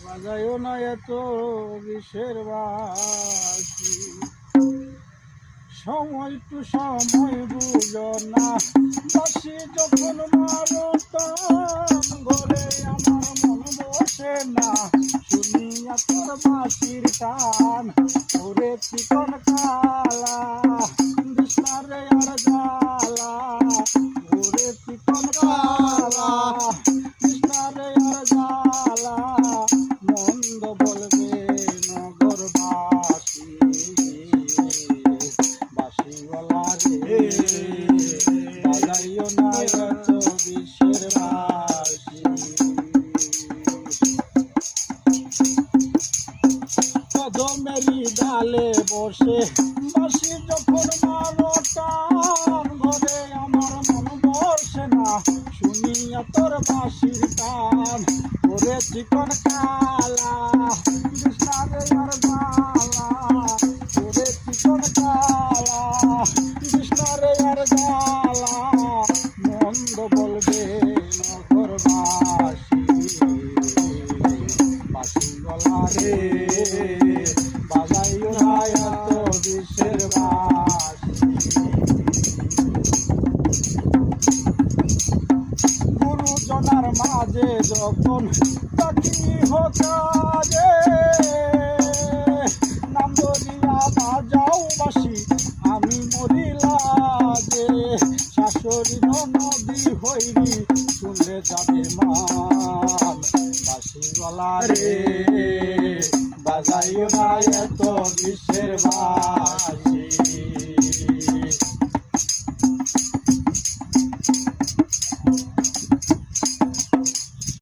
বাজায়ও না এত বিষের বাঁশি, সময় টু সময় বুঝো না, বাঁশি যখন মারো টান ঘরে আমার মন বসে না, শুনিয়া তোর বাঁশির টান ওরে চিকন কালা বিষ্ণারে আর জ্বালা, ওরে চিকন কালা বিষ্ণারে আর জ্বালা, মন্দ বলবে নগরবাসী, বাঁশিওয়ালা রে বাজাইও না এত বিষের বাঁশি। কদমেরই ডালে বসে বাঁশি যখন মারো টান ঘরে আমার মন বসে না, শুনিয়া তোর বাঁশির টান ওরে চিকন কালা বিষ্ণারে আর জ্বালা, ওরে চিকন কালা বিষ্ণারে আর জ্বালা, মন্দ বলবে নগরবাসী, বাঁশিওয়ালা রে বাজাইও না এত বিষের বাঁশি। গুরুজনার মাঝে যখন তাকি হোকাজে, নাম ধরিয়া বাজাও বাঁশি আমি মরিলা যে, শাশুড়ি নদী হইরি শুনলে যাবে মান, বাঁশিওয়ালা রে বাজাইও না এত বিষের